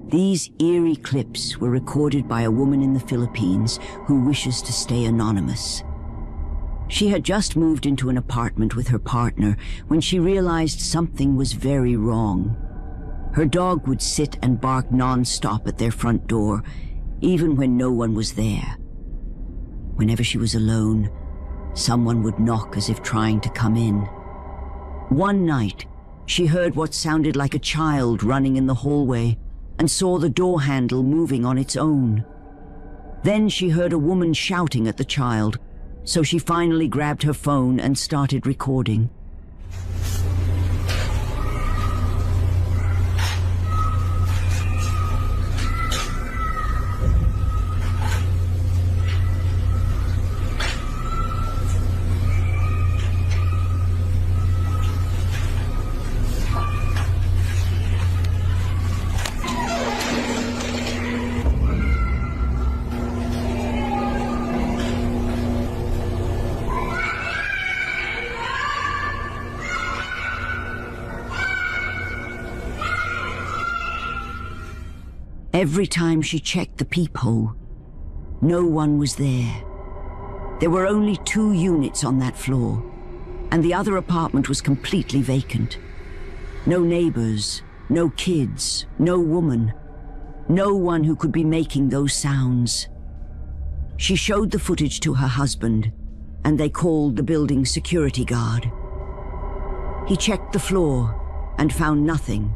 These eerie clips were recorded by a woman in the Philippines who wishes to stay anonymous. She had just moved into an apartment with her partner when she realized something was very wrong. Her dog would sit and bark non-stop at their front door, even when no one was there. Whenever she was alone, someone would knock as if trying to come in. One night, she heard what sounded like a child running in the hallway and saw the door handle moving on its own. Then she heard a woman shouting at the child, so she finally grabbed her phone and started recording. Every time she checked the peephole, no one was there. There were only 2 units on that floor, and the other apartment was completely vacant. No neighbors, no kids, no woman, no one who could be making those sounds. She showed the footage to her husband, and they called the building's security guard. He checked the floor and found nothing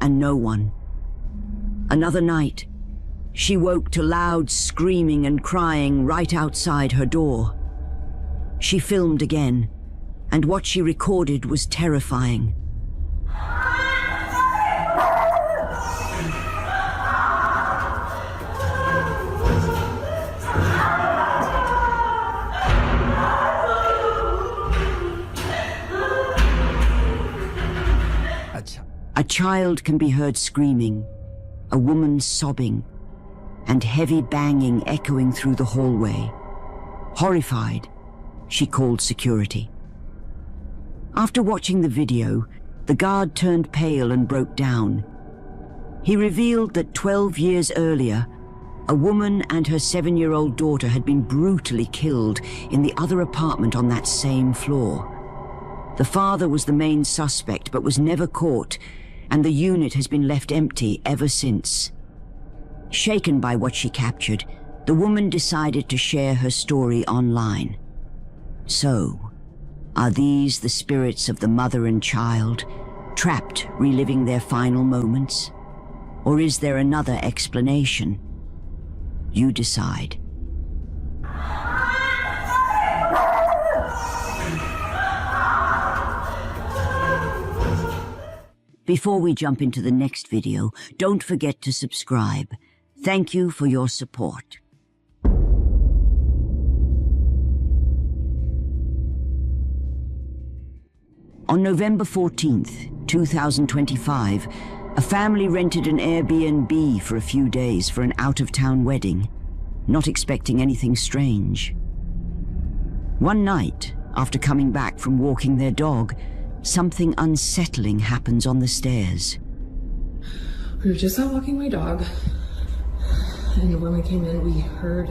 and no one. Another night, she woke to loud screaming and crying right outside her door. She filmed again, and what she recorded was terrifying. A child can be heard screaming, a woman sobbing, and heavy banging echoing through the hallway. Horrified, she called security. After watching the video, the guard turned pale and broke down. He revealed that 12 years earlier, a woman and her 7-year-old daughter had been brutally killed in the other apartment on that same floor. The father was the main suspect but was never caught, and the unit has been left empty ever since. Shaken by what she captured, the woman decided to share her story online. So, are these the spirits of the mother and child, trapped reliving their final moments? Or is there another explanation? You decide. Before we jump into the next video, don't forget to subscribe. Thank you for your support. On November 14th, 2025, a family rented an Airbnb for a few days for an out-of-town wedding, not expecting anything strange. One night, after coming back from walking their dog, something unsettling happens on the stairs. We were just out walking my dog, and when we came in, we heard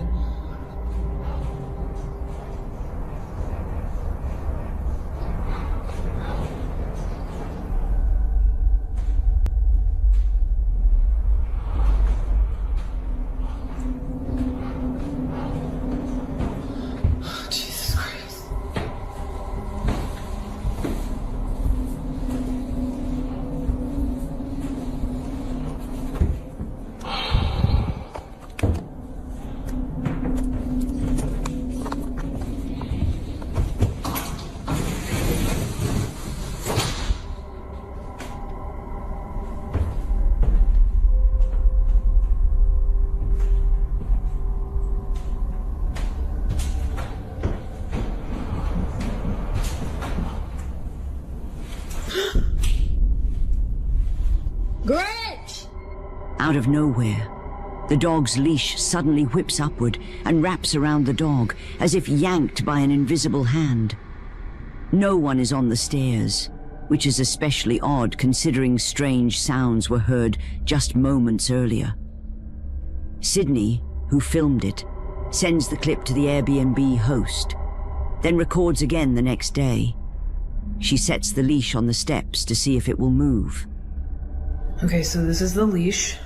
Out of nowhere, the dog's leash suddenly whips upward and wraps around the dog, as if yanked by an invisible hand. No one is on the stairs, which is especially odd considering strange sounds were heard just moments earlier. Sydney, who filmed it, sends the clip to the Airbnb host, then records again the next day. She sets the leash on the steps to see if it will move. Okay, so this is the leash.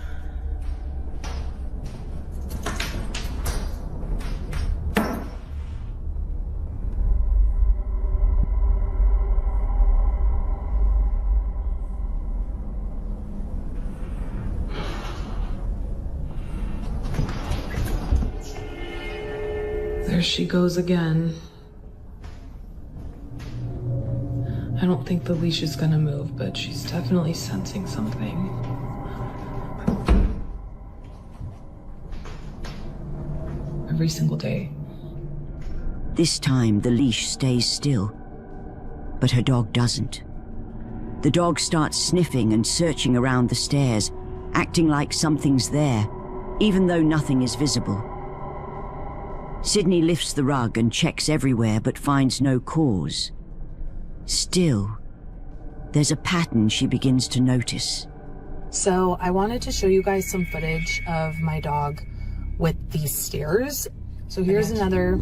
There she goes again. I don't think the leash is gonna move, but she's definitely sensing something. Every single day. This time the leash stays still, but her dog doesn't. The dog starts sniffing and searching around the stairs, acting like something's there, even though nothing is visible. Sydney lifts the rug and checks everywhere but finds no cause. Still, there's a pattern she begins to notice. So I wanted to show you guys some footage of my dog with these stairs. So here's another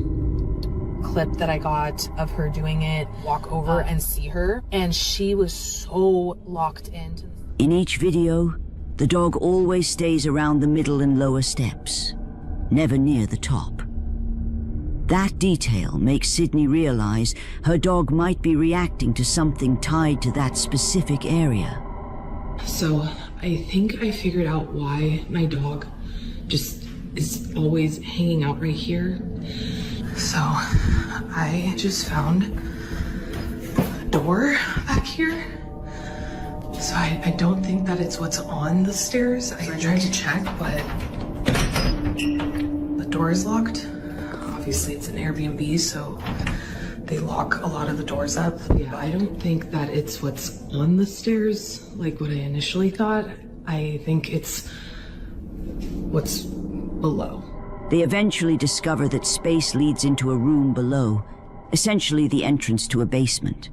clip that I got of her doing it, walk over and see her, and she was so locked into. In each video, the dog always stays around the middle and lower steps, never near the top. That detail makes Sydney realize her dog might be reacting to something tied to that specific area. So I think I figured out why my dog just is always hanging out right here. So I just found a door back here. So I don't think that it's what's on the stairs. I tried to check, but the door is locked. Obviously it's an Airbnb, so they lock a lot of the doors up. Yeah, I don't think that it's what's on the stairs, like what I initially thought. I think it's what's below. They eventually discover that space leads into a room below, essentially the entrance to a basement.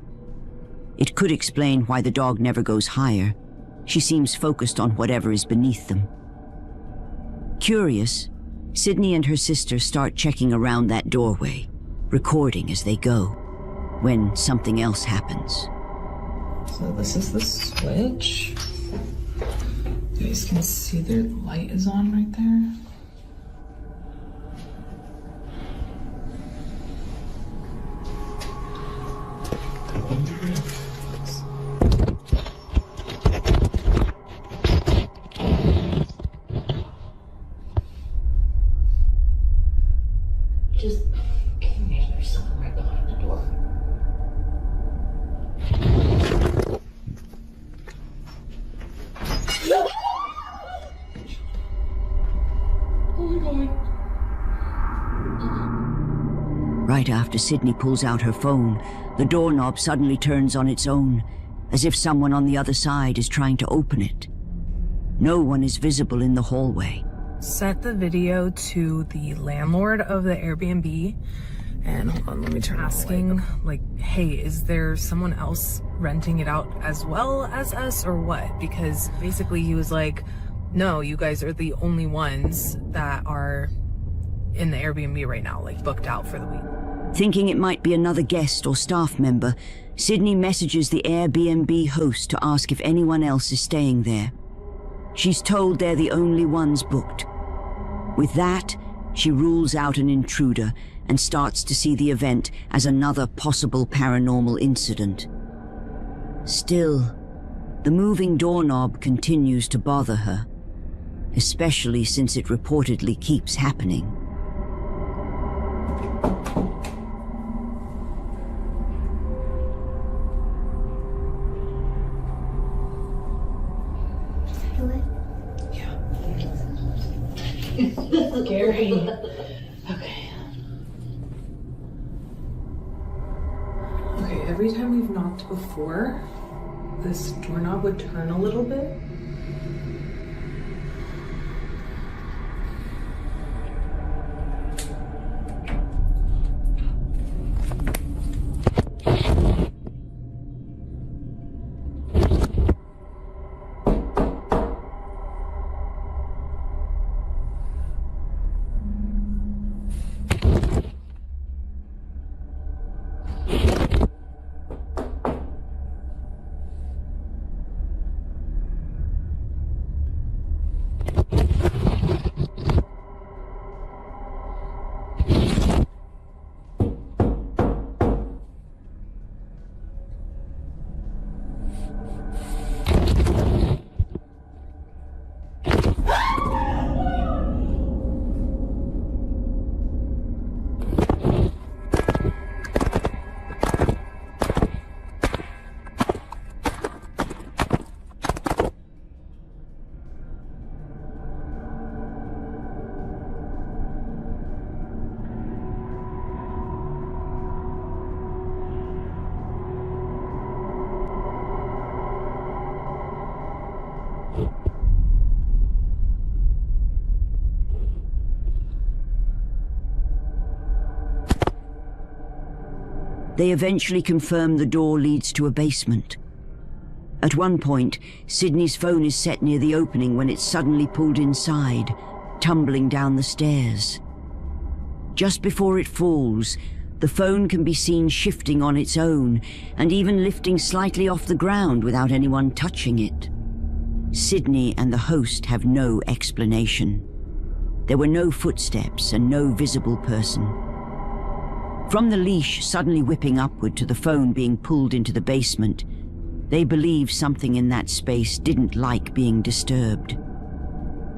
It could explain why the dog never goes higher. She seems focused on whatever is beneath them. Curious, Sydney and her sister start checking around that doorway, recording as they go, when something else happens. So this is the switch. You guys can see the light is on right there. Just maybe there's someone right behind the door. Oh my God. Right after Sydney pulls out her phone, the doorknob suddenly turns on its own, as if someone on the other side is trying to open it. No one is visible in the hallway. Set the video to the landlord of the Airbnb, and hold on, let me turn asking, like, hey, is there someone else renting it out as well as us or what? Because basically he was like, no, you guys are the only ones that are in the Airbnb right now, like booked out for the week. Thinking it might be another guest or staff member, Sydney messages the Airbnb host to ask if anyone else is staying there. She's told they're the only ones booked. With that, she rules out an intruder and starts to see the event as another possible paranormal incident. Still, the moving doorknob continues to bother her, especially since it reportedly keeps happening. Scary. Okay. Okay, every time we've knocked before, this doorknob would turn a little bit. They eventually confirm the door leads to a basement. At one point, Sydney's phone is set near the opening when it's suddenly pulled inside, tumbling down the stairs. Just before it falls, the phone can be seen shifting on its own and even lifting slightly off the ground without anyone touching it. Sydney and the host have no explanation. There were no footsteps and no visible person. From the leash suddenly whipping upward to the phone being pulled into the basement, they believe something in that space didn't like being disturbed.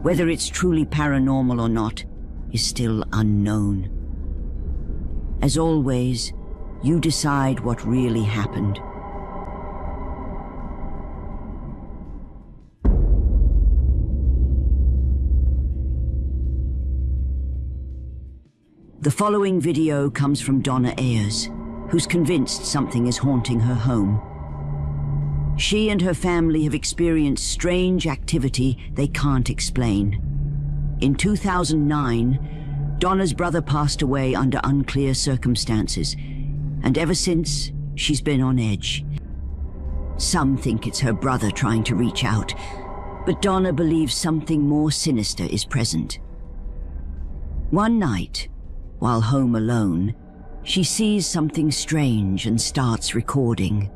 Whether it's truly paranormal or not is still unknown. As always, you decide what really happened. The following video comes from Donna Ayers, who's convinced something is haunting her home. She and her family have experienced strange activity they can't explain. In 2009, Donna's brother passed away under unclear circumstances, and ever since, she's been on edge. Some think it's her brother trying to reach out, but Donna believes something more sinister is present. One night, while home alone, she sees something strange and starts recording.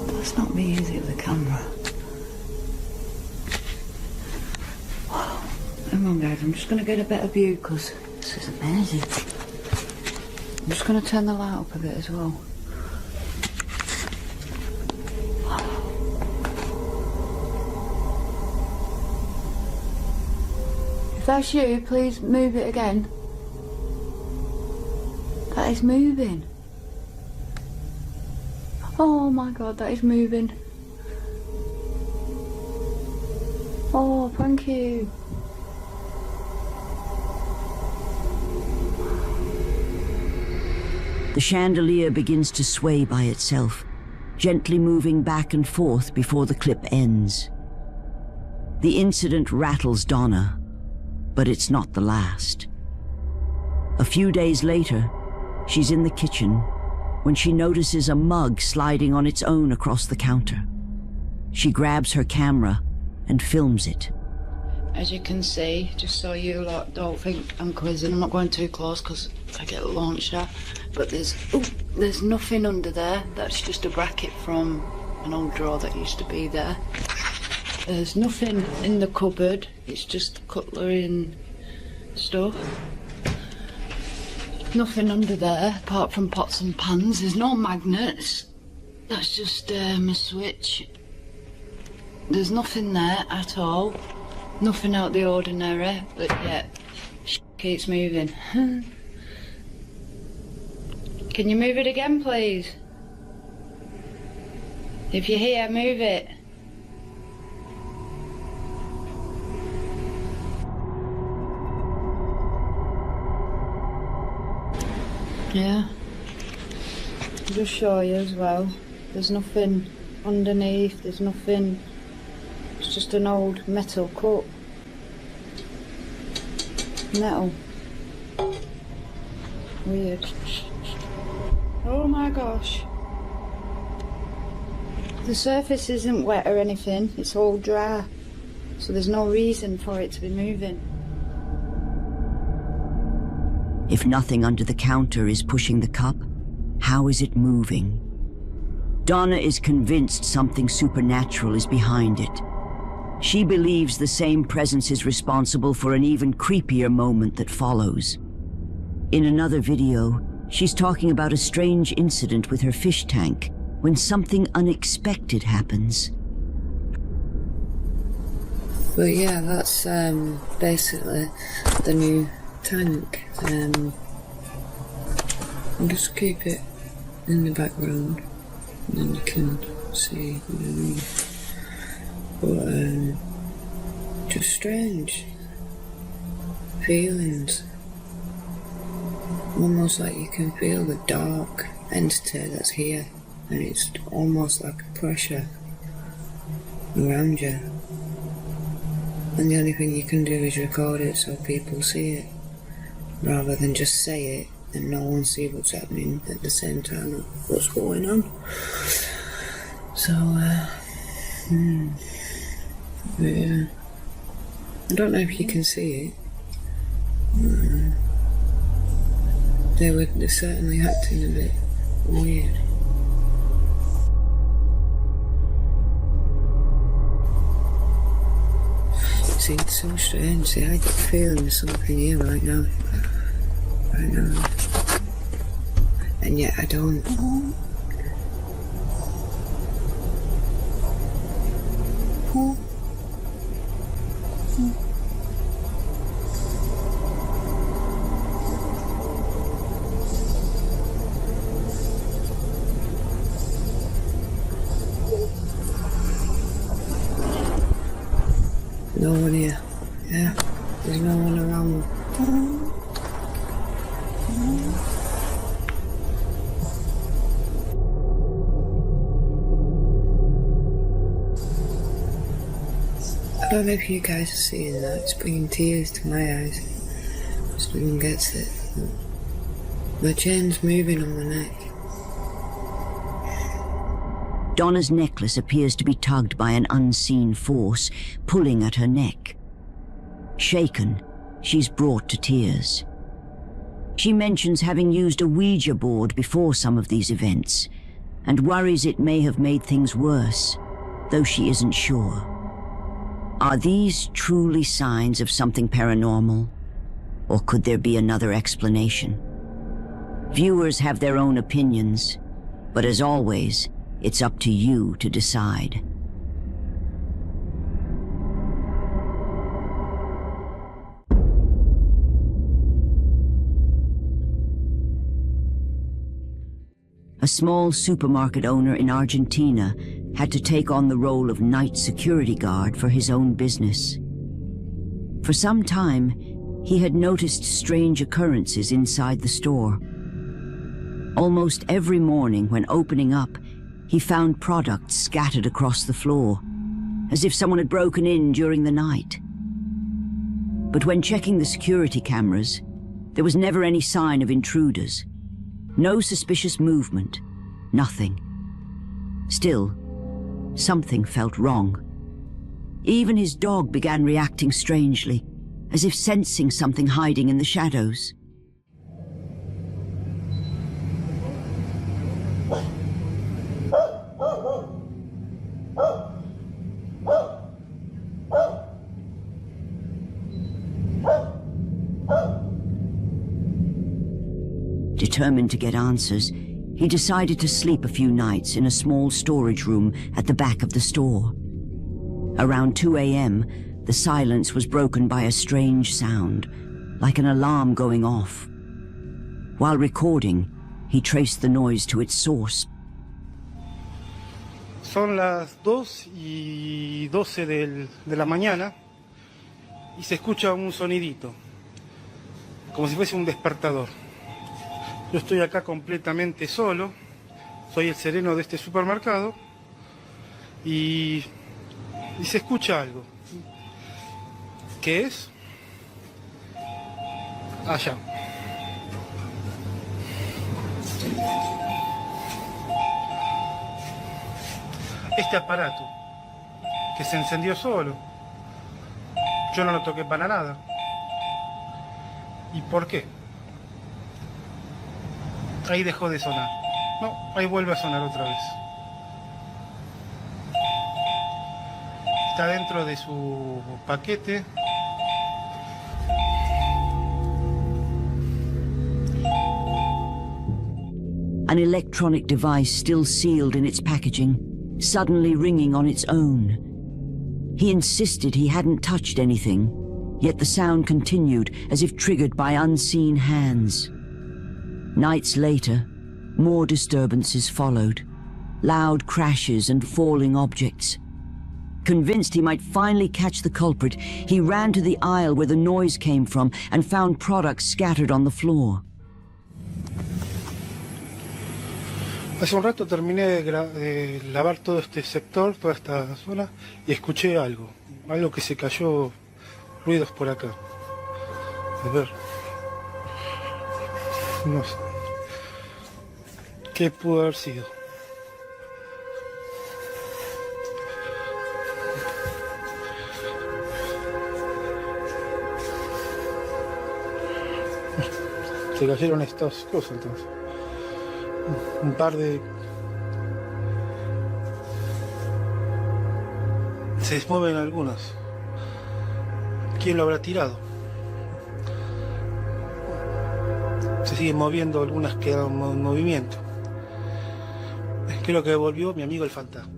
That's not me, is it, the camera? Hang on, guys, I'm just going to get a better view because this is amazing. I'm just going to turn the light up a bit as well. If that's you, please move it again. That is moving. Oh my god, that is moving. Oh, thank you. The chandelier begins to sway by itself, gently moving back and forth before the clip ends. The incident rattles Donna, but it's not the last. A few days later, she's in the kitchen when she notices a mug sliding on its own across the counter. She grabs her camera and films it. As you can see, just so you lot don't think I'm quizzing, I'm not going too close because I get launched at, but there's nothing under there. That's just a bracket from an old drawer that used to be there. There's nothing in the cupboard, it's just cutlery and stuff. Nothing under there apart from pots and pans. There's no magnets. That's just a switch. There's nothing there at all. Nothing out the ordinary, but yeah, keeps moving. Can you move it again, please? If you're here, move it. Yeah, I'll just show you as well. There's nothing underneath, there's nothing, it's just an old metal cup. Metal. Weird. Oh my gosh. The surface isn't wet or anything, it's all dry. So there's no reason for it to be moving. If nothing under the counter is pushing the cup, how is it moving? Donna is convinced something supernatural is behind it. She believes the same presence is responsible for an even creepier moment that follows. In another video, she's talking about a strange incident with her fish tank when something unexpected happens. But yeah, that's basically the new tank. I'll just keep it in the background and then you can see underneath. But just strange feelings. Almost like you can feel the dark entity that's here, and it's almost like a pressure around you. And the only thing you can do is record it so people see it, rather than just say it and no one see what's happening at the same time of what's going on. So, yeah. I don't know if you can see it. They're certainly acting a bit weird. See, it's so strange. See, I get the feeling there's something here right now. And yet I don't. No one here. Yeah, there's no one around. I don't know if you guys are seeing that. It's bringing tears to my eyes. Just no one gets it. My chain's moving on my neck. Donna's necklace appears to be tugged by an unseen force, pulling at her neck. Shaken, she's brought to tears. She mentions having used a Ouija board before some of these events, and worries it may have made things worse, though she isn't sure. Are these truly signs of something paranormal, or could there be another explanation? Viewers have their own opinions, but as always, it's up to you to decide. A small supermarket owner in Argentina had to take on the role of night security guard for his own business. For some time, he had noticed strange occurrences inside the store. Almost every morning when opening up, he found products scattered across the floor, as if someone had broken in during the night. But when checking the security cameras, there was never any sign of intruders. No suspicious movement, nothing. Still, something felt wrong. Even his dog began reacting strangely, as if sensing something hiding in the shadows. Determined to get answers, he decided to sleep a few nights in a small storage room at the back of the store. Around 2 a.m., the silence was broken by a strange sound, like an alarm going off. While recording, he traced the noise to its source. Son las 2:12 de la mañana y se escucha un sonidito, como si fuese un despertador. Yo estoy acá completamente solo, soy el sereno de este supermercado y se escucha algo. ¿Qué es? Allá. Este aparato que se encendió solo, yo no lo toqué para nada. ¿Y por qué? Ahí dejó de sonar. No, ahí vuelve a sonar otra vez. Está dentro de su paquete. An electronic device still sealed in its packaging, suddenly ringing on its own. He insisted he hadn't touched anything, yet the sound continued as if triggered by unseen hands. Nights later, more disturbances followed, loud crashes and falling objects. Convinced he might finally catch the culprit, he ran to the aisle where the noise came from and found products scattered on the floor. Hace un rato terminé de lavar todo este sector, toda esta zona, y escuché algo que se cayó ruidos por acá. A ver. No sé. ¿Qué pudo haber sido? Se cayeron estas cosas entonces. Un par de... Se desmueven algunas. ¿Quién lo habrá tirado? Se siguen moviendo, algunas quedan en movimiento. Creo que volvió mi amigo el fantasma.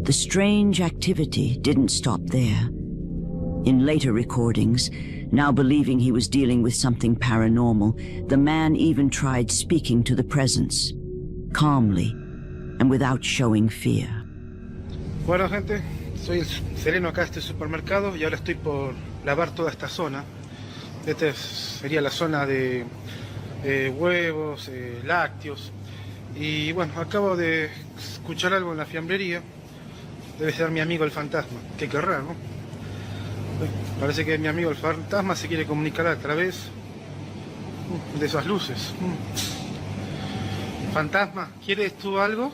The strange activity didn't stop there. In later recordings, now believing he was dealing with something paranormal, the man even tried speaking to the presence, calmly and without showing fear. Bueno, gente, soy el sereno acá de este supermercado y ahora estoy por lavar toda esta zona. Esta sería la zona de huevos, lácteos. Y bueno, acabo de escuchar algo en la fiambrería. Debe ser mi amigo el fantasma. Qué querrá, ¿no? Parece que mi amigo el fantasma se quiere comunicar a través de esas luces. Fantasma, ¿quieres tú algo?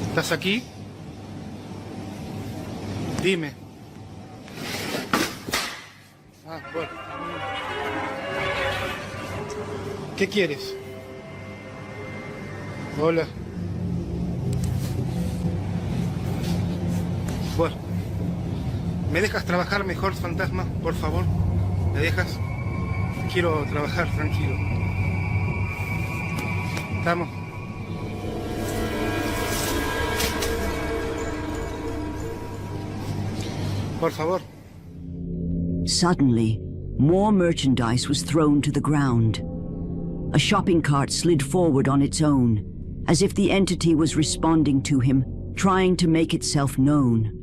¿Estás aquí? Dime. Ah, bueno. ¿Qué quieres? Hola. Bueno. ¿Me dejas trabajar mejor, fantasma? Por favor. ¿Me dejas? Quiero trabajar tranquilo. ¿Estamos? Por favor. Suddenly, more merchandise was thrown to the ground. A shopping cart slid forward on its own, as if the entity was responding to him, trying to make itself known.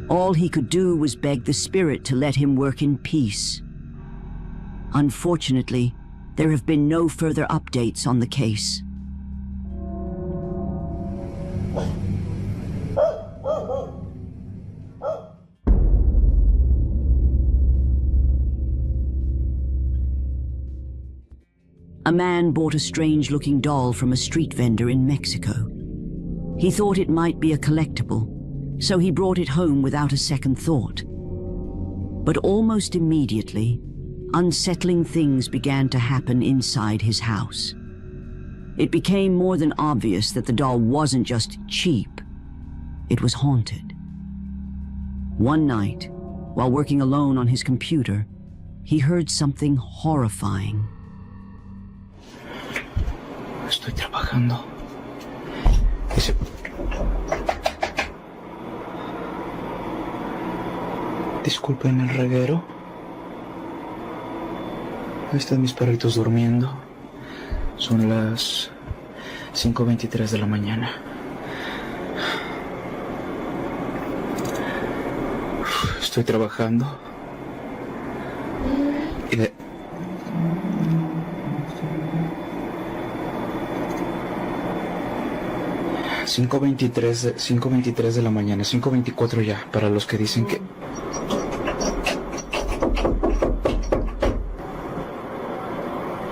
All he could do was beg the spirit to let him work in peace. Unfortunately, there have been no further updates on the case. A man bought a strange-looking doll from a street vendor in Mexico. He thought it might be a collectible, so he brought it home without a second thought. But almost immediately, unsettling things began to happen inside his house. It became more than obvious that the doll wasn't just cheap, it was haunted. One night, while working alone on his computer, he heard something horrifying. Estoy trabajando. Disculpen el reguero. Ahí están mis perritos durmiendo. Son las 5:23 de la mañana. Estoy trabajando. Y de... Cinco veintitrés de la mañana, 5:24 ya, para los que dicen que...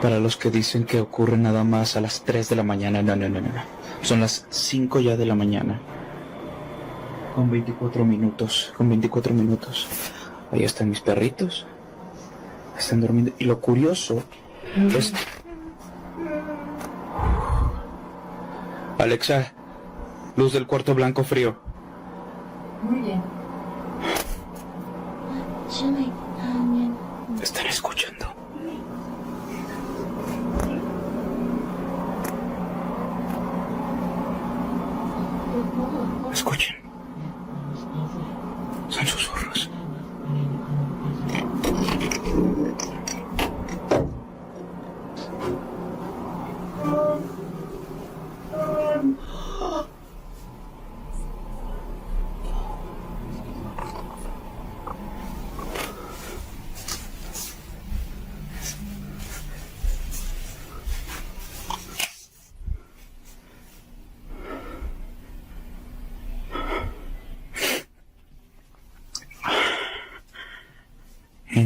Para los que dicen que ocurre nada más a las 3 de la mañana, no. Son las 5 ya de la mañana. Con 24 minutos. Ahí están mis perritos. Están durmiendo. Y lo curioso es... Alexa, luz del cuarto blanco frío. Muy bien. Están escuchando. Escuchen. Son susurros.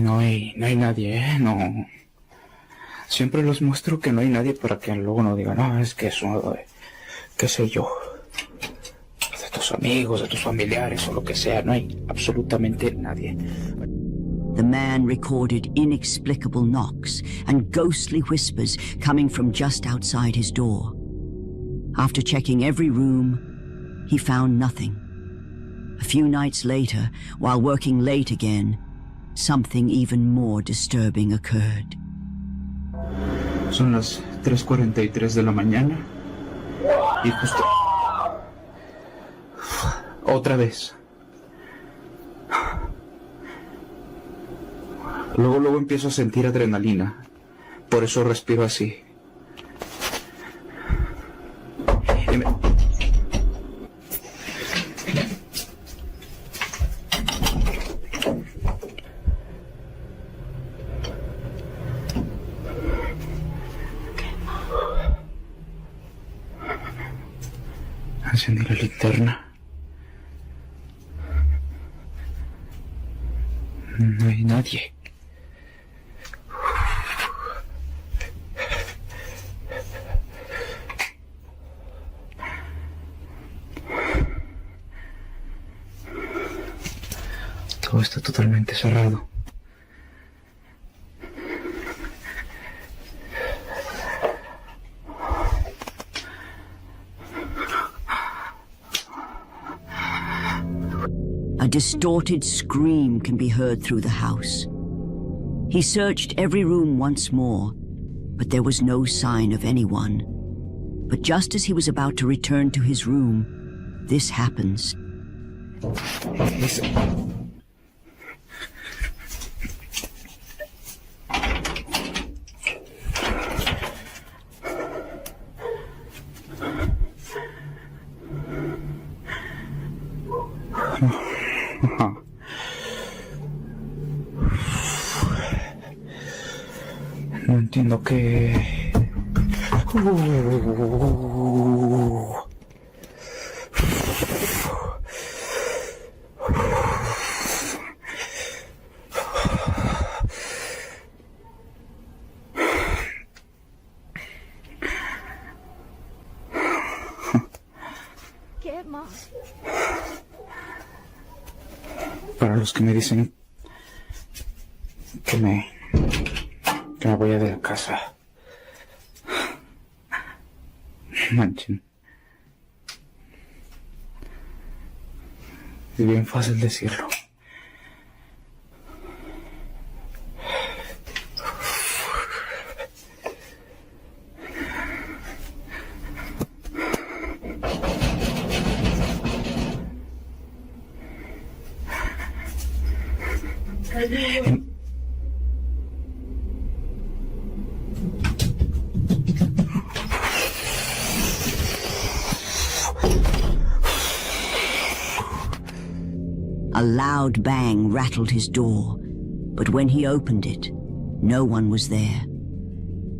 no hay nadie, ¿eh? No. Siempre los muestro que no hay nadie para que luego no digan, no, es que eso, qué sé yo, de tus amigos, de tus familiares o lo que sea, no hay absolutamente nadie. The man recorded inexplicable knocks and ghostly whispers coming from just outside his door. After checking every room, he found nothing. A few nights later, while working late again, something even more disturbing occurred. Son las 3:43 de la mañana y justo... Otra vez. Luego empiezo a sentir adrenalina. Por eso respiro así. Y me... Encendí la linterna. No hay nadie. Todo está totalmente cerrado. A distorted scream can be heard through the house. He searched every room once more, but there was no sign of anyone. But just as he was about to return to his room, this happens. No entiendo qué... Para los que me dicen que me voy a de la casa. Manchen. Es bien fácil decirlo. A loud bang rattled his door, but when he opened it, no one was there.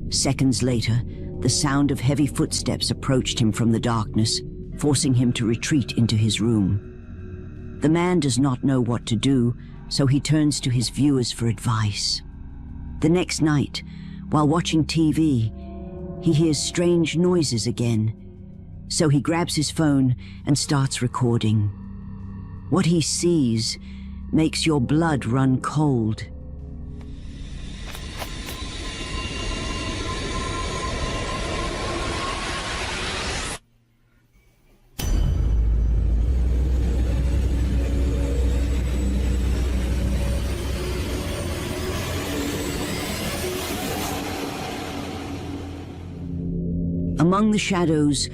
Seconds later, the sound of heavy footsteps approached him from the darkness, forcing him to retreat into his room. The man does not know what to do, so he turns to his viewers for advice. The next night, while watching TV, he hears strange noises again, so he grabs his phone and starts recording. What he sees makes your blood run cold. Among the shadows,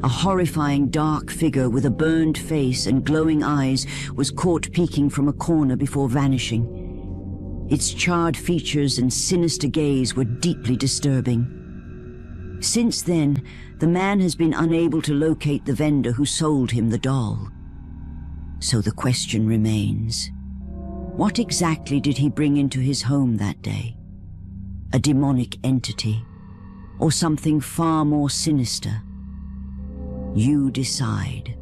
a horrifying dark figure with a burned face and glowing eyes was caught peeking from a corner before vanishing. Its charred features and sinister gaze were deeply disturbing. Since then, the man has been unable to locate the vendor who sold him the doll. So the question remains, what exactly did he bring into his home that day? A demonic entity, or something far more sinister? You decide.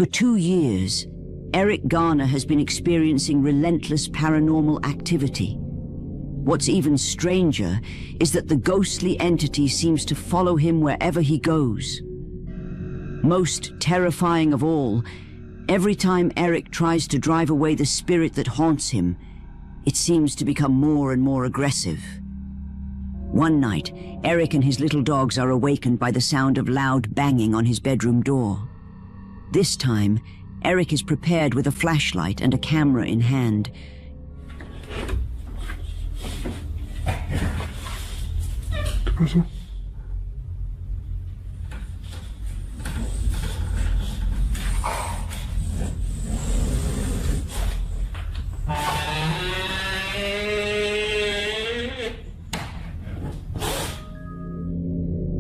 For 2 years, Eric Garner has been experiencing relentless paranormal activity. What's even stranger is that the ghostly entity seems to follow him wherever he goes. Most terrifying of all, every time Eric tries to drive away the spirit that haunts him, it seems to become more and more aggressive. One night, Eric and his little dogs are awakened by the sound of loud banging on his bedroom door. This time, Eric is prepared with a flashlight and a camera in hand. ¿Qué pasó?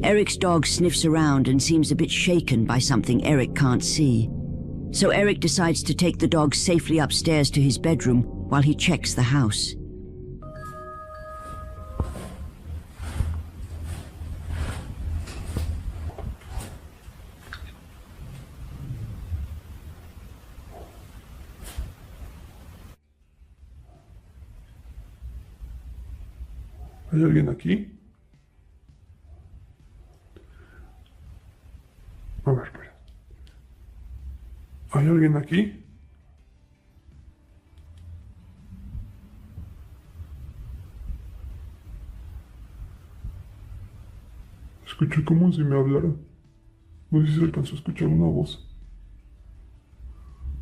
Eric's dog sniffs around and seems a bit shaken by something Eric can't see. So Eric decides to take the dog safely upstairs to his bedroom while he checks the house. ¿Hay alguien aquí? A ver, espera. ¿Hay alguien aquí? Escuché como si me hablaran. No sé si se alcanzó a escuchar una voz.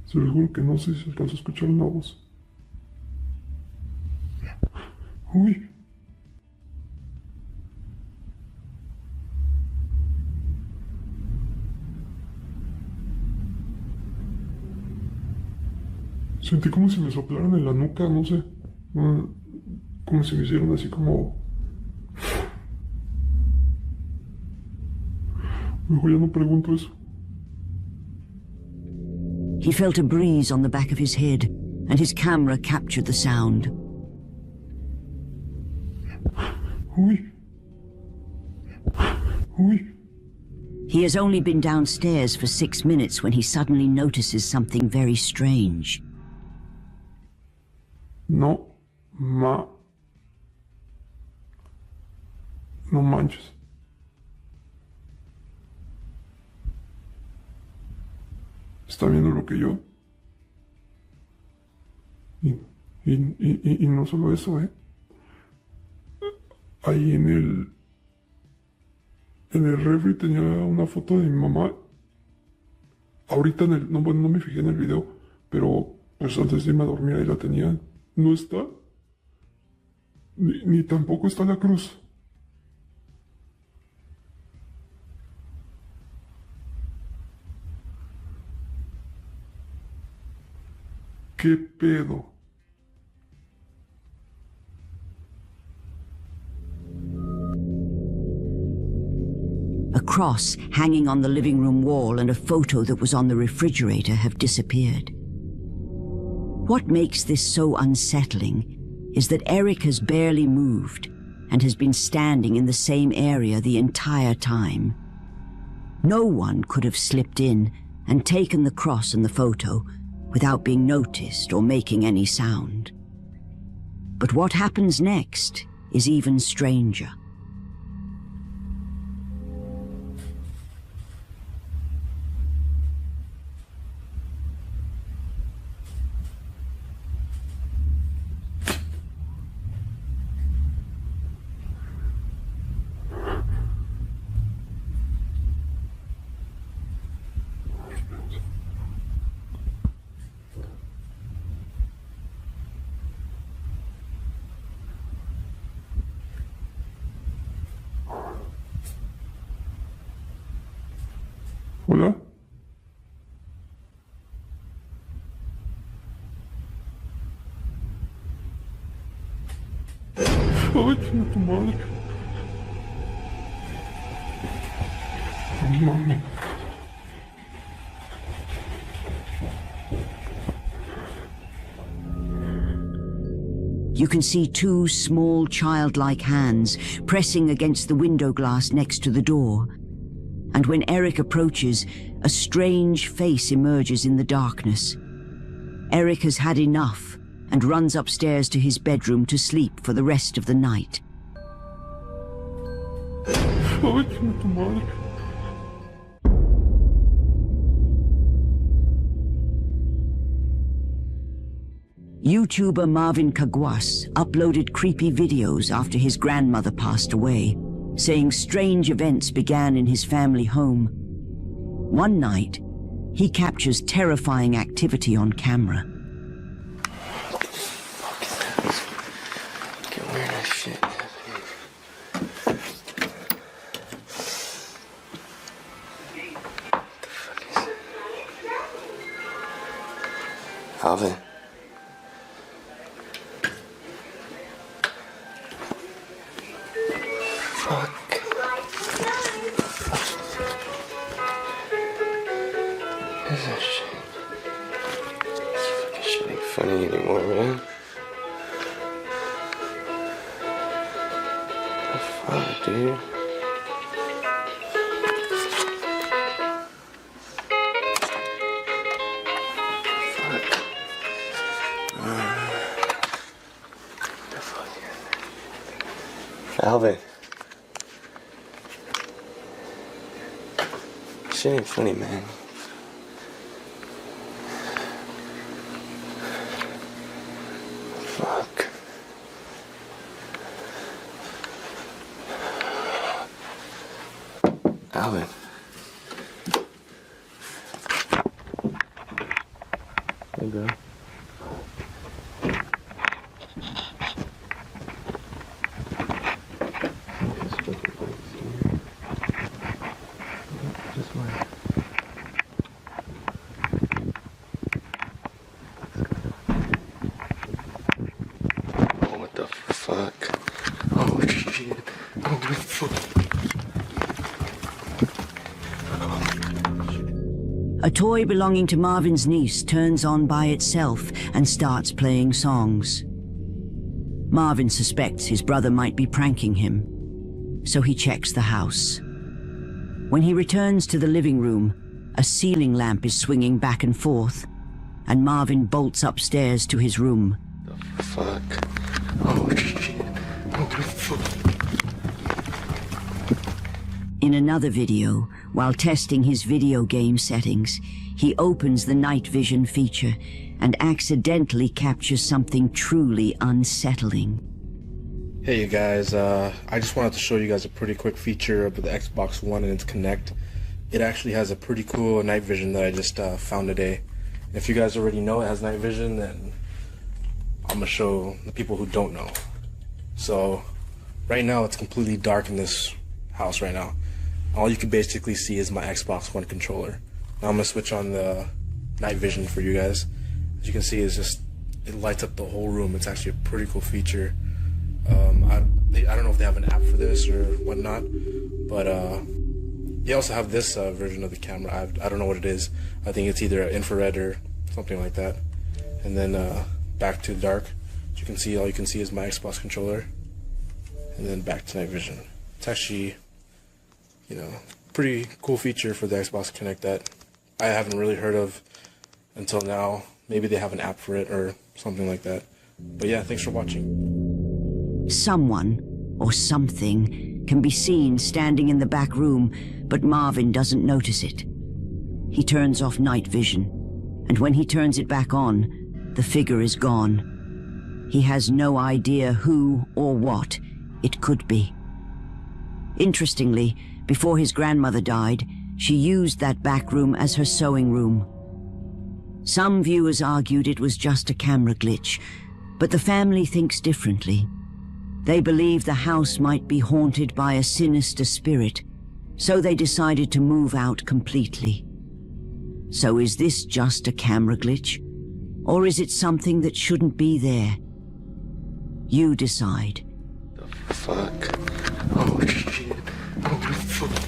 Se lo juro que no sé si se alcanzó a escuchar una voz. Uy. Sentí como si me soplaran en la nuca, no sé. Como si me hicieran así como... Mejor ya no pregunto eso. He felt a breeze on the back of his head, and his camera captured the sound. Uy. Uy. He has only been downstairs for 6 minutes when he suddenly notices something very strange. No manches. ¿Está viendo lo que yo? Y no solo eso, Ahí en el refri tenía una foto de mi mamá. Ahorita no me fijé en el video, pero pues antes de irme a dormir ahí la tenía. No está. Ni tampoco está la cruz. ¿Qué pedo? A cross hanging on the living room wall and a photo that was on the refrigerator have disappeared. What makes this so unsettling is that Eric has barely moved and has been standing in the same area the entire time. No one could have slipped in and taken the cross and the photo without being noticed or making any sound. But what happens next is even stranger. ¿Hola? Ay, chinga tu madre. No mames. You can see 2 small childlike hands pressing against the window glass next to the door. and when Eric approaches, a strange face emerges in the darkness. Eric has had enough and runs upstairs to his bedroom to sleep for the rest of the night. Ay, chinga tu madre. YouTuber Marvin Caguas uploaded creepy videos after his grandmother passed away, saying strange events began in his family home. One night, he captures terrifying activity on camera. Get wearing that shit. Alvin. Fuck. What is that shit? This fucking shit ain't funny anymore, man. The fuck, dude? Alvin. Shit ain't funny, man. Fuck. Alvin. Hey, girl. A toy belonging to Marvin's niece turns on by itself and starts playing songs. Marvin suspects his brother might be pranking him, so he checks the house. When he returns to the living room, a ceiling lamp is swinging back and forth, and Marvin bolts upstairs to his room. The fuck? Oh, shit. What the fuck? In another video, while testing his video game settings, he opens the night vision feature and accidentally captures something truly unsettling. Hey you guys, I just wanted to show you guys a pretty quick feature of the Xbox One and its Kinect. It actually has a pretty cool night vision that I just found today. And if you guys already know it has night vision, then I'm gonna show the people who don't know. So right now it's completely dark in this house right now. All you can basically see is my Xbox One controller. Now I'm gonna switch on the night vision for you guys. As you can see, it lights up the whole room. It's actually a pretty cool feature. I don't know if they have an app for this or whatnot, but they also have this version of the camera. I don't know what it is. I think it's either infrared or something like that. And then back to dark. As you can see, all you can see is my Xbox controller. And then back to night vision. It's actually, you know, pretty cool feature for the Xbox Kinect that I haven't really heard of until now. Maybe they have an app for it or something like that. But yeah, thanks for watching. Someone, or something, can be seen standing in the back room, but Marvin doesn't notice it. He turns off night vision, and when he turns it back on, the figure is gone. He has no idea who or what it could be. Interestingly, before his grandmother died, she used that back room as her sewing room. Some viewers argued it was just a camera glitch, but the family thinks differently. They believe the house might be haunted by a sinister spirit, so they decided to move out completely. So is this just a camera glitch, or is it something that shouldn't be there? You decide. The fuck? Oh shit. What the fuck?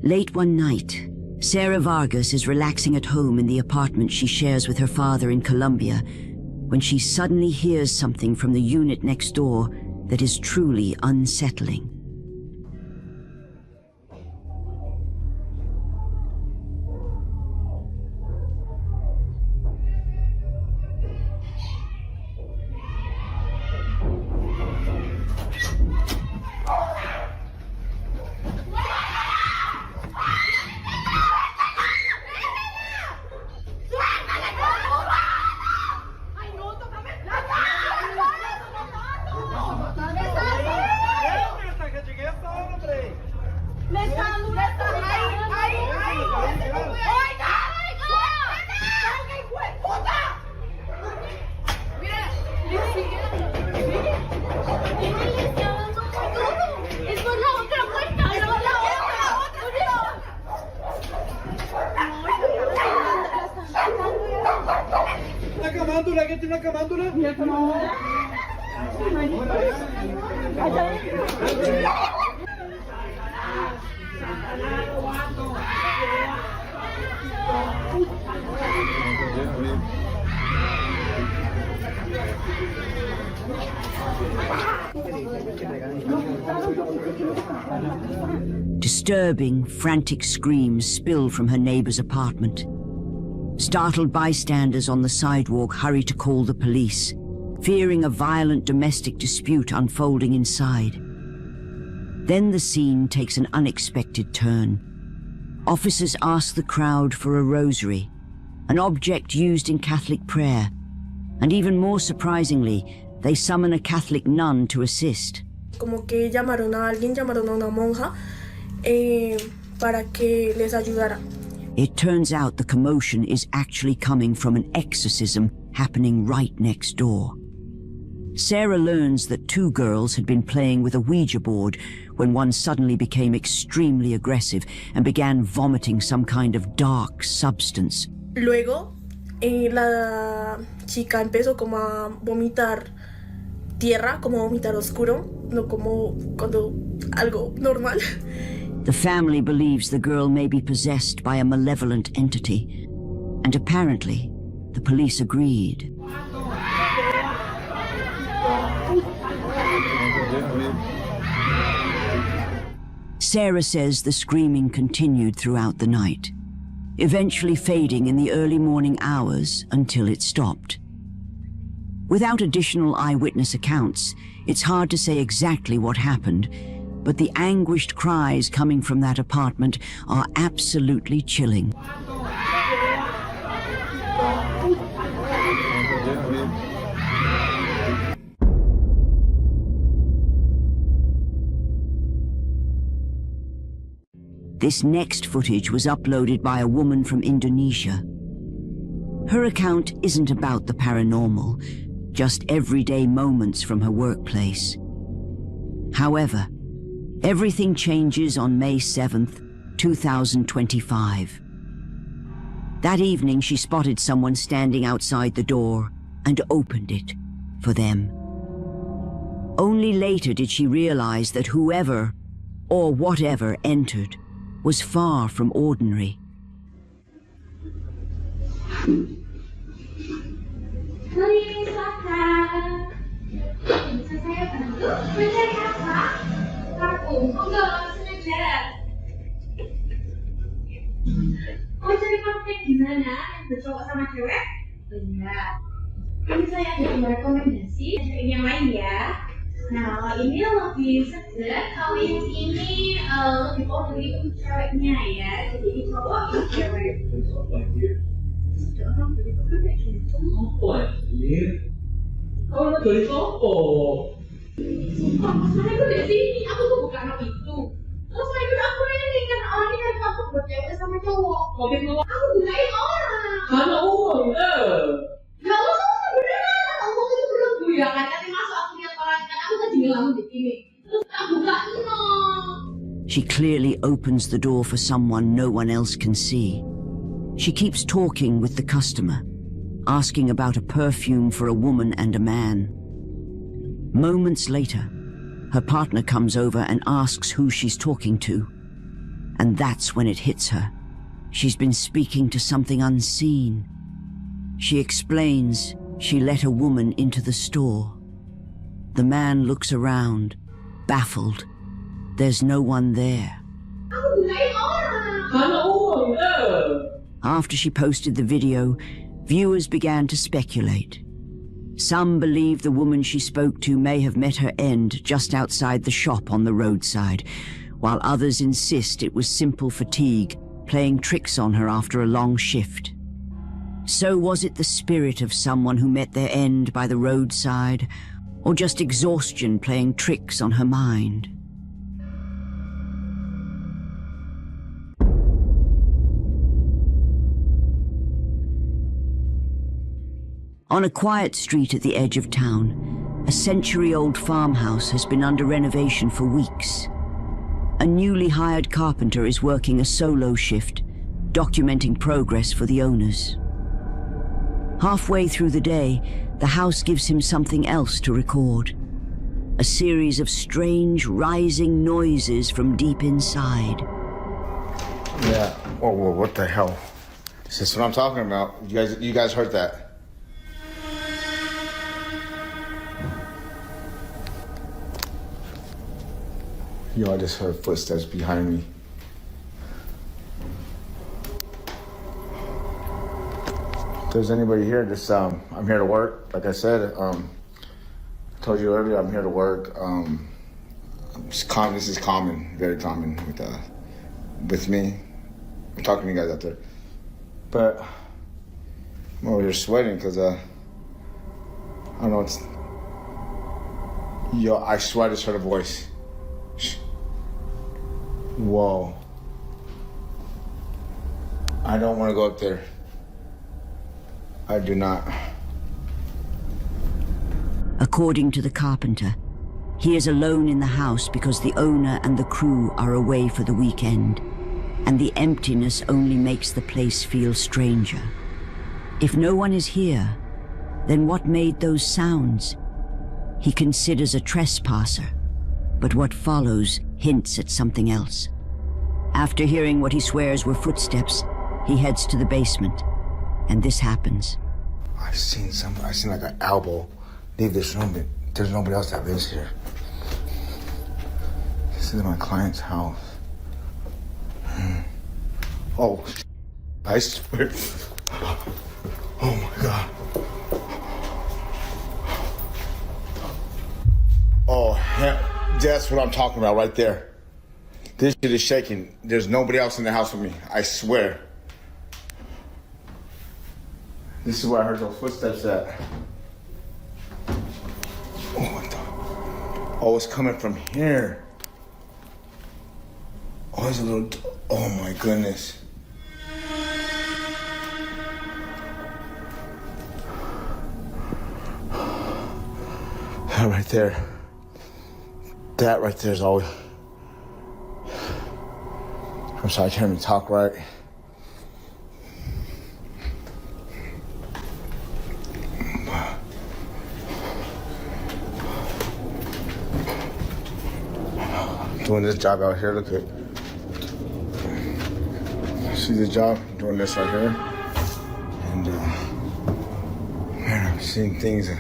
Late one night, Sarah Vargas is relaxing at home in the apartment she shares with her father in Colombia when she suddenly hears something from the unit next door that is truly unsettling. Disturbing, frantic screams spill from her neighbor's apartment. Startled bystanders on the sidewalk hurry to call the police, fearing a violent domestic dispute unfolding inside. Then the scene takes an unexpected turn. Officers ask the crowd for a rosary, an object used in Catholic prayer, and even more surprisingly, they summon a Catholic nun to assist. Como que llamaron a alguien, llamaron a una monja para que les ayudara. It turns out the commotion is actually coming from an exorcism happening right next door. Sarah learns that two girls had been playing with a Ouija board when one suddenly became extremely aggressive and began vomiting some kind of dark substance. Luego, la chica empezó como a vomitar tierra, como vomitar oscuro, no como cuando algo normal. The family believes the girl may be possessed by a malevolent entity, and apparently, the police agreed. Sarah says the screaming continued throughout the night, eventually fading in the early morning hours until it stopped. Without additional eyewitness accounts, it's hard to say exactly what happened, but the anguished cries coming from that apartment are absolutely chilling. This next footage was uploaded by a woman from Indonesia. Her account isn't about the paranormal, just everyday moments from her workplace. However, everything changes on May 7th, 2025. That evening, she spotted someone standing outside the door and opened it for them. Only later did she realize that whoever or whatever entered was far from ordinary. Oh, cari konten gimana? Yang bercowok sama cewek? Iya. Ini saya ada dua rekomendasi. Cari yang lain ya. Nah, kalau ini lebih segar. Kalau yang ini lebih dari untuk ceweknya ya. Jadi cowok ini cewek. Orang dari itu kayak gitu. Apa ya? Kalau dari cowok. Sumpah, masalahnya gue dari sini. Aku tuh bukan orang itu. Terus lagi aku ini kan orang ini kan aku buat cewek sama cowok. Aku bukain orang. Karena uang ya. Ya Allah, beneran. Uang itu belum gue ya kan. Nanti masuk aku lihat orang kan. Aku tadi ngelamun di sini. Terus aku bukain dong. She clearly opens the door for someone no one else can see. She keeps talking with the customer, asking about a perfume for a woman and a man. Moments later, her partner comes over and asks who she's talking to. And that's when it hits her. She's been speaking to something unseen. She explains she let a woman into the store. The man looks around, baffled. There's no one there. After she posted the video, viewers began to speculate. Some believe the woman she spoke to may have met her end just outside the shop on the roadside, while others insist it was simple fatigue, playing tricks on her after a long shift. So was it the spirit of someone who met their end by the roadside, or just exhaustion playing tricks on her mind? On a quiet street at the edge of town, a century-old farmhouse has been under renovation for weeks. A newly hired carpenter is working a solo shift, documenting progress for the owners. Halfway through the day, the house gives him something else to record. A series of strange, rising noises from deep inside. Yeah. Whoa, what the hell? This is what I'm talking about. You guys heard that? Yo, I just heard footsteps behind me. If there's anybody here, just I'm here to work. Like I said, I told you earlier, I'm here to work. This is common, very common with me. I'm talking to you guys out there, but I'm over here sweating because I don't know. Yo, I swear I just heard a voice. Whoa. I don't want to go up there. I do not. According to the carpenter, he is alone in the house because the owner and the crew are away for the weekend, and the emptiness only makes the place feel stranger. If no one is here, then what made those sounds? He considers a trespasser, but what follows hints at something else. After hearing what he swears were footsteps, he heads to the basement, and this happens. I've seen like an elbow leave this room, but there's nobody else that lives here. This is my client's house. Oh, I swear. Oh my God. Oh, that's what I'm talking about right there. This shit is shaking. There's nobody else in the house with me. I swear. This is where I heard those footsteps at. Oh, what the? Oh, it's coming from here. Oh, there's a little. Oh my goodness. That right there. That right there is always. I'm sorry, I can't even talk right. Doing this job out here, look at. See the job? Doing this right here. And, man, I'm seeing things. If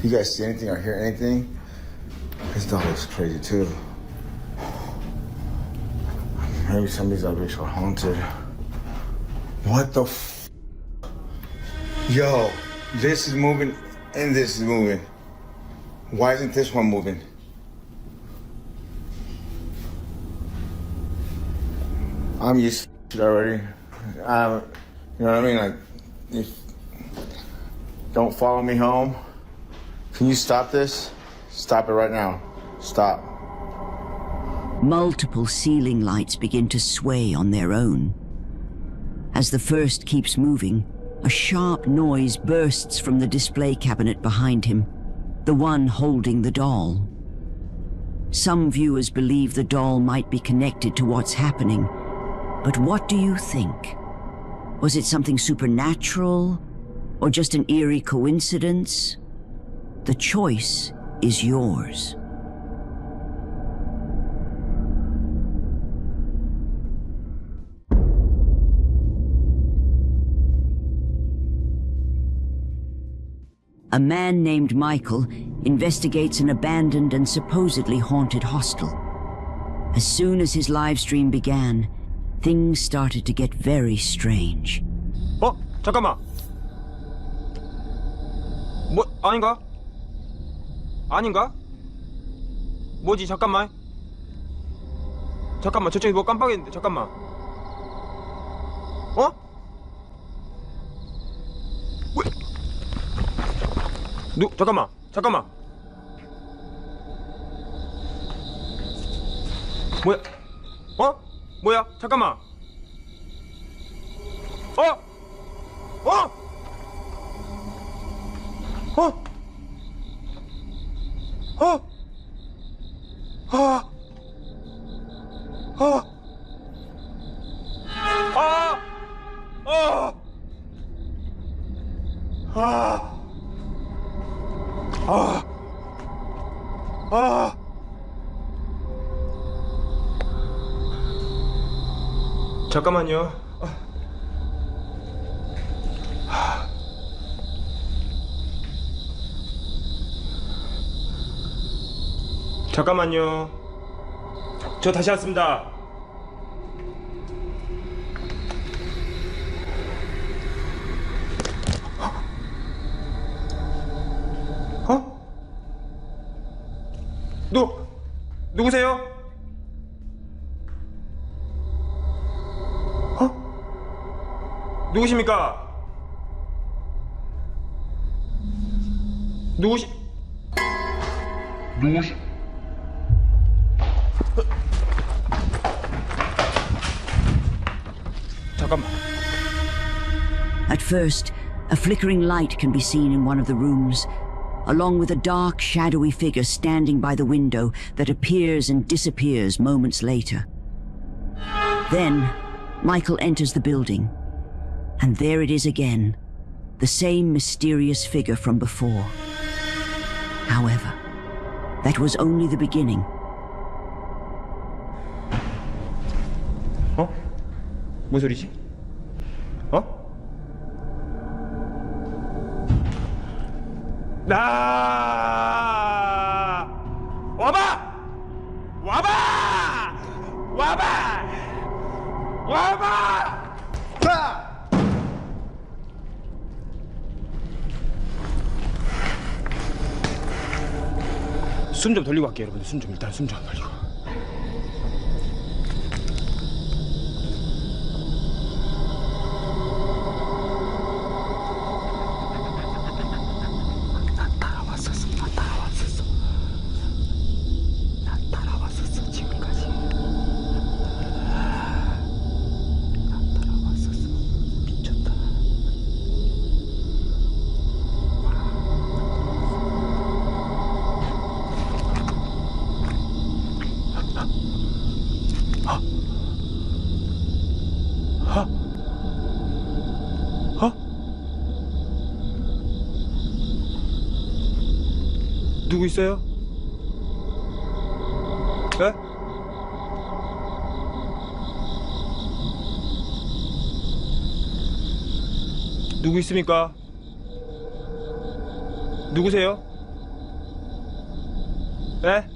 you guys see anything or hear anything, this dog looks crazy too. Maybe somebody's out there haunted. What the f? Yo, this is moving and this is moving. Why isn't this one moving? I'm used to it already. You know what I mean? Like, if don't follow me home. Can you stop this? Stop it right now. Stop. Multiple ceiling lights begin to sway on their own. As the first keeps moving, a sharp noise bursts from the display cabinet behind him, the one holding the doll. Some viewers believe the doll might be connected to what's happening, but what do you think? Was it something supernatural, or just an eerie coincidence? The choice is yours. A man named Michael investigates an abandoned and supposedly haunted hostel. As soon as his live stream began, things started to get very strange. 잠깐만. 뭐 아닌가? 아닌가? 뭐지? 잠깐만. 저쪽에 뭐 깜빡했는데. 잠깐만. 왜? 잠깐만. 뭐야? 뭐야? 잠깐만. 잠깐만요. 잠깐만요. 저 다시 왔습니다. 누구세요? 누구십니까? 잠깐만. At first, a flickering light can be seen in one of the rooms, along with a dark, shadowy figure standing by the window that appears and disappears moments later. Then, Michael enters the building, and there it is again, the same mysterious figure from before. However, that was only the beginning. 뭔 소리지? 와봐! 숨 좀 돌리고 갈게요, 여러분들. 일단 숨 좀 돌리고. 나 따라왔었어. 지금까지. 나 따라왔었어. 미쳤다. 누구 있어요? 네? 누구 있습니까? 누구세요? 네?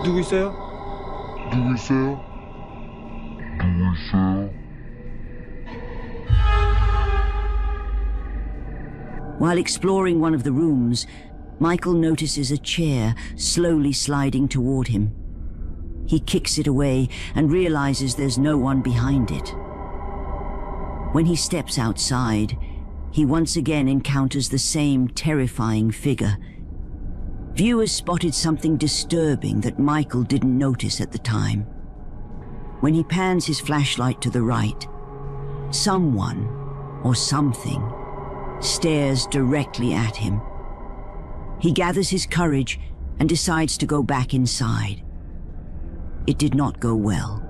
누구 있어요? While exploring one of the rooms, Michael notices a chair slowly sliding toward him. He kicks it away and realizes there's no one behind it. When he steps outside, he once again encounters the same terrifying figure. Viewers spotted something disturbing that Michael didn't notice at the time. When he pans his flashlight to the right, someone or something stares directly at him. He gathers his courage and decides to go back inside. It did not go well.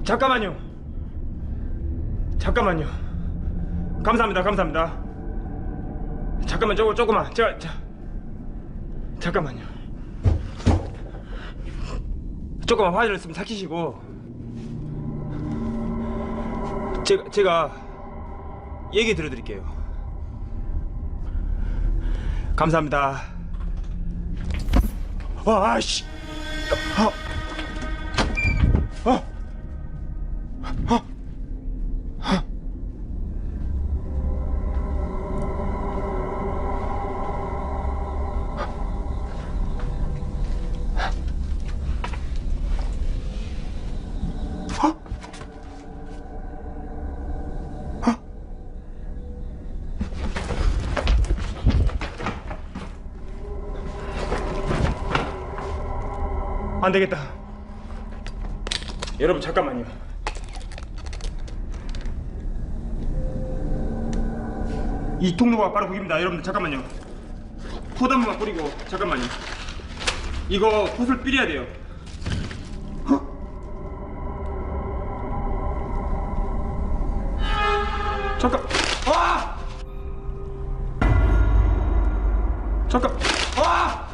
잠깐만요. 감사합니다. 감사합니다. 잠깐만 조금만 잠깐만요. 조금만 화를 좀 삭히시고 제가 얘기 들어드릴게요. 감사합니다. 아씨. 안 되겠다. 여러분 잠깐만요. 이 통로가 바로 거기입니다. 여러분들 잠깐만요. 콧 한 번만 뿌리고 잠깐만요. 이거 콧을 뿌려야 돼요. 잠깐. 와! 잠깐. 와!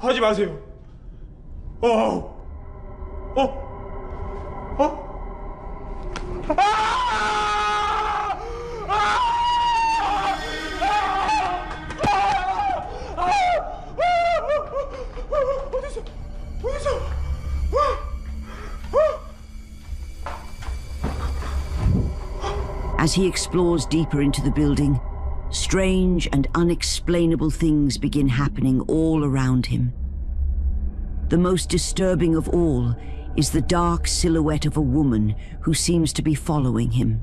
하지 마세요. 어디서? As he explores deeper into the building, strange and unexplainable things begin happening all around him. The most disturbing of all is the dark silhouette of a woman who seems to be following him,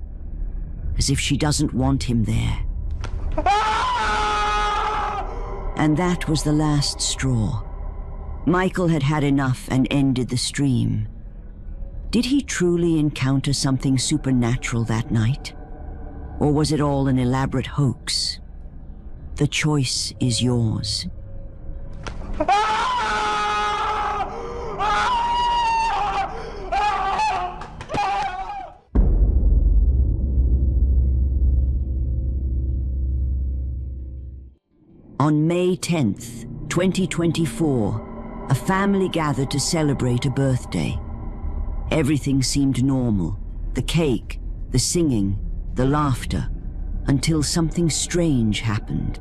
as if she doesn't want him there. And that was the last straw. Michael had had enough and ended the stream. Did he truly encounter something supernatural that night? Or was it all an elaborate hoax? The choice is yours. On May 10th, 2024, a family gathered to celebrate a birthday. Everything seemed normal. The cake, the singing, the laughter, until something strange happened.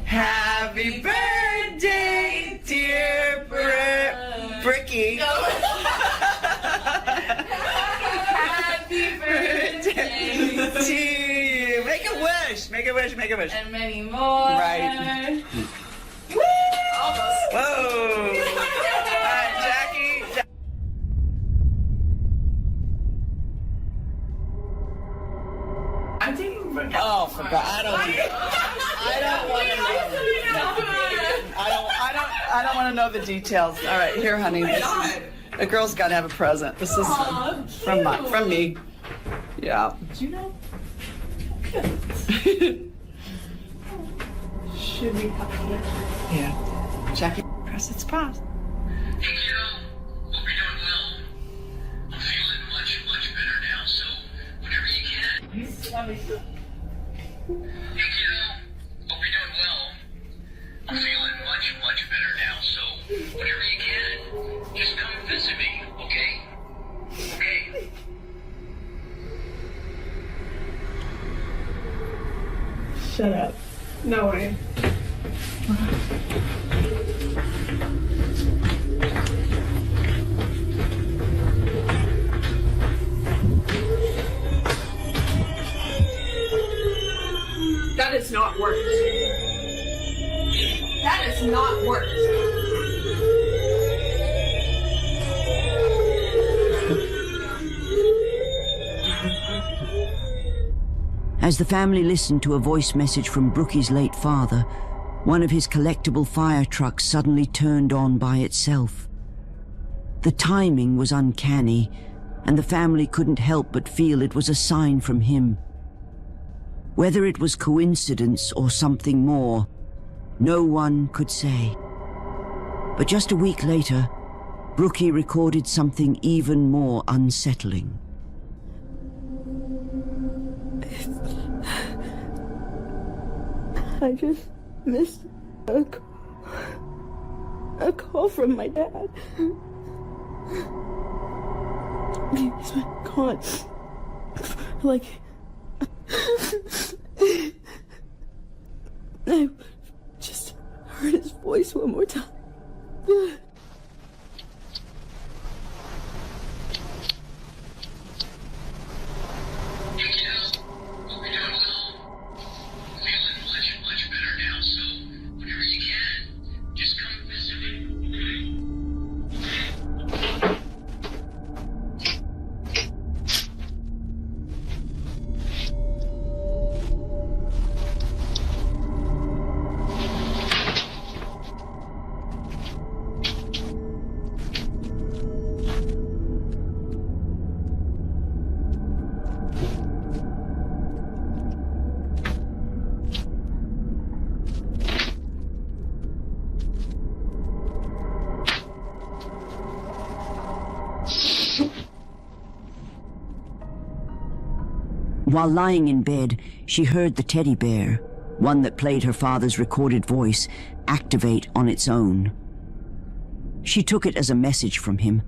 Happy birthday, dear Bricky. Happy birthday to you. Make a wish. Make a wish. Make a wish. And many more. Right. Woo! Almost. Whoa. All right, Jackie. I'm taking. Oh, for God! I don't want to know. I don't want to know the details. All right, here, honey. A girl's got to have a present. This is from me. Yeah. Did you know? Should we come here? Yeah. Jackie, press its pause. Hey, kiddo. Hope you're doing well. I'm feeling much better now, so whenever you can. Hey, kiddo. Hope you're doing well. I'm feeling much better now, so whenever you can, just come visit me, okay? Okay. Shut up. No way. That is not work. That is not work. As the family listened to a voice message from Brookie's late father, one of his collectible fire trucks suddenly turned on by itself. The timing was uncanny, and the family couldn't help but feel it was a sign from him. Whether it was coincidence or something more, no one could say. But just a week later, Brookie recorded something even more unsettling. I just missed a call from my dad. He's been gone. Like, I just heard his voice one more time. While lying in bed, she heard the teddy bear, one that played her father's recorded voice, activate on its own. She took it as a message from him,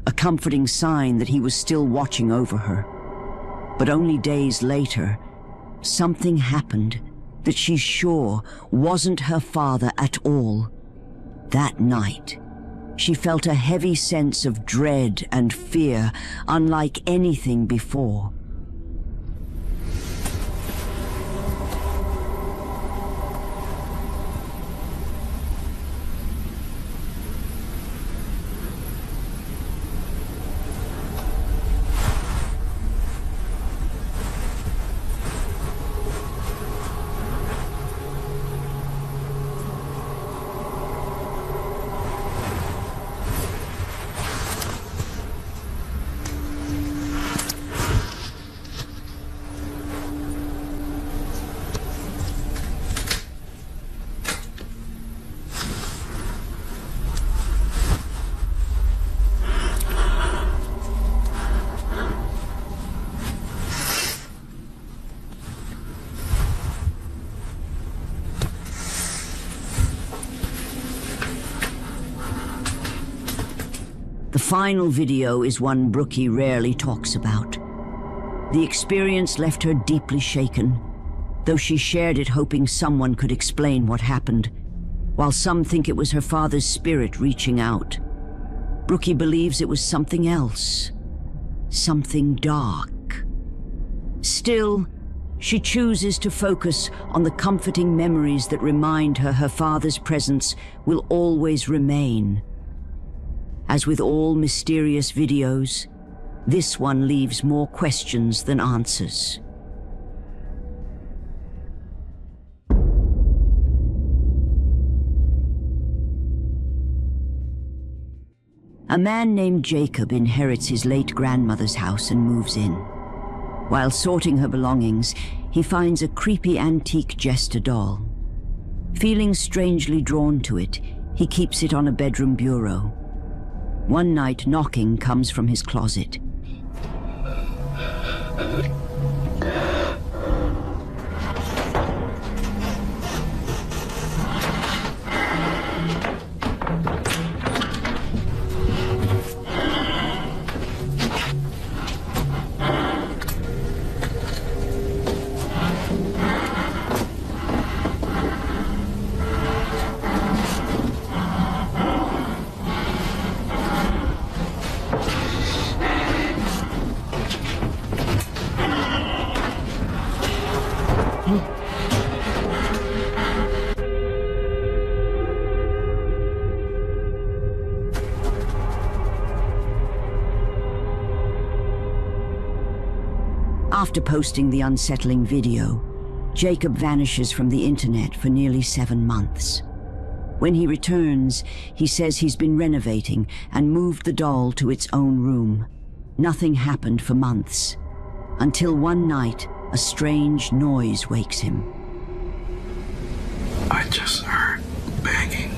a comforting sign that he was still watching over her. But only days later, something happened that she's sure wasn't her father at all. That night, she felt a heavy sense of dread and fear, unlike anything before. The final video is one Brookie rarely talks about. The experience left her deeply shaken, though she shared it hoping someone could explain what happened, while some think it was her father's spirit reaching out. Brookie believes it was something else, something dark. Still, she chooses to focus on the comforting memories that remind her her father's presence will always remain. As with all mysterious videos, this one leaves more questions than answers. A man named Jacob inherits his late grandmother's house and moves in. While sorting her belongings, he finds a creepy antique jester doll. Feeling strangely drawn to it, he keeps it on a bedroom bureau. One night, knocking comes from his closet. After posting the unsettling video, Jacob vanishes from the internet for nearly 7 months. When he returns, he says he's been renovating and moved the doll to its own room. Nothing happened for months, until one night, a strange noise wakes him. I just heard banging.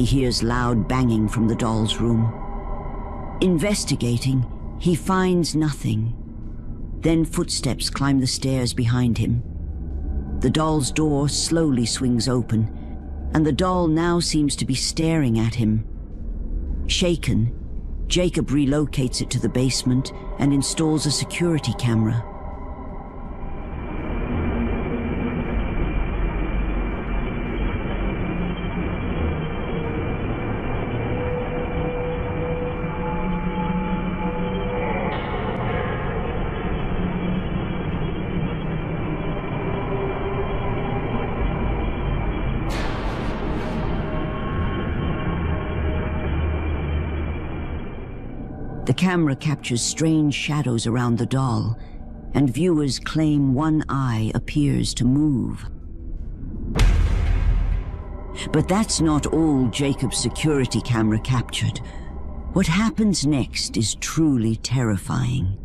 he hears loud banging from the doll's room. Investigating, he finds nothing. Then footsteps climb the stairs behind him. The doll's door slowly swings open, and the doll now seems to be staring at him. Shaken, Jacob relocates it to the basement and installs a security camera. The camera captures strange shadows around the doll, and viewers claim one eye appears to move. But that's not all Jacob's security camera captured. What happens next is truly terrifying.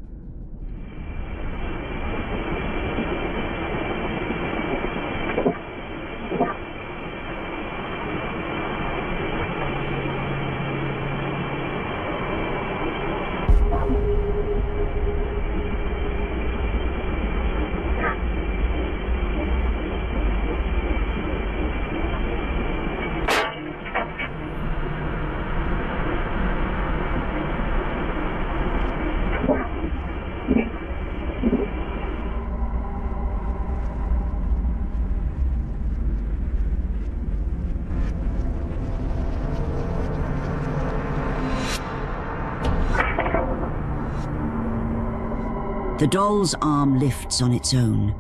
The doll's arm lifts on its own.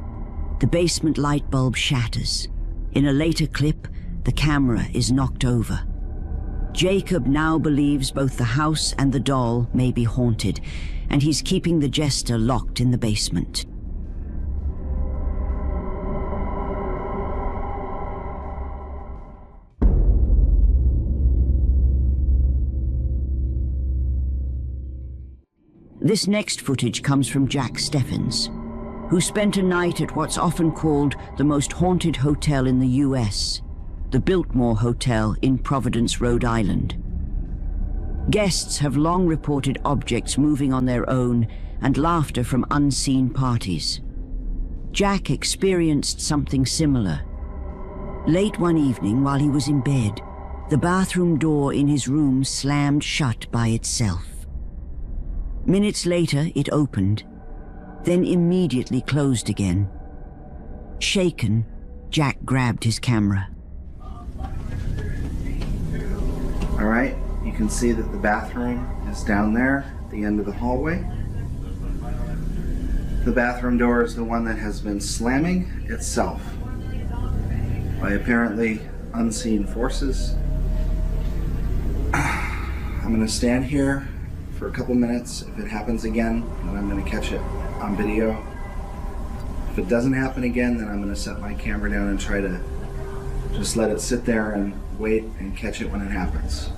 The basement light bulb shatters. In a later clip, the camera is knocked over. Jacob now believes both the house and the doll may be haunted, and he's keeping the jester locked in the basement. This next footage comes from Jack Steffens, who spent a night at what's often called the most haunted hotel in the US, the Biltmore Hotel in Providence, Rhode Island. Guests have long reported objects moving on their own and laughter from unseen parties. Jack experienced something similar. Late one evening while he was in bed, the bathroom door in his room slammed shut by itself. Minutes later, it opened, then immediately closed again. Shaken, Jack grabbed his camera. All right, you can see that the bathroom is down there at the end of the hallway. The bathroom door is the one that has been slamming itself by apparently unseen forces. I'm gonna stand here for a couple minutes. If it happens again, then I'm gonna catch it on video. If it doesn't happen again, then I'm gonna set my camera down and try to just let it sit there and wait and catch it when it happens.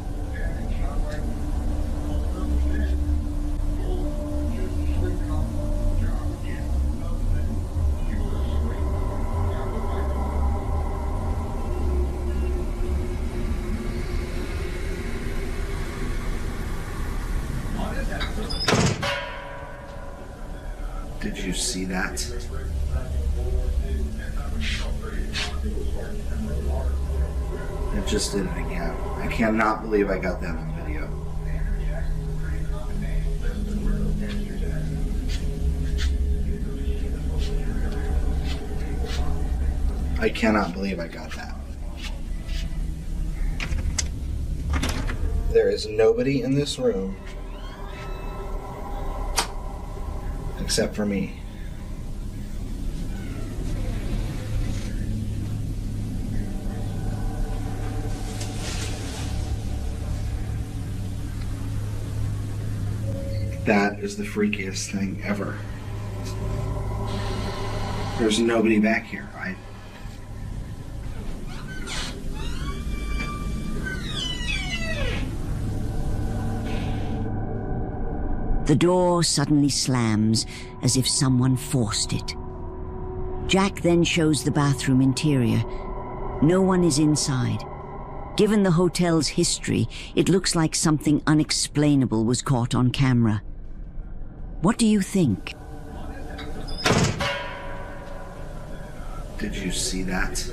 Did you see that? It just did it again. I cannot believe I got that on video. I cannot believe I got that. There is nobody in this room except for me. That is the freakiest thing ever. There's nobody back here. The door suddenly slams, as if someone forced it. Jack then shows the bathroom interior. No one is inside. Given the hotel's history, it looks like something unexplainable was caught on camera. What do you think? Did you see that?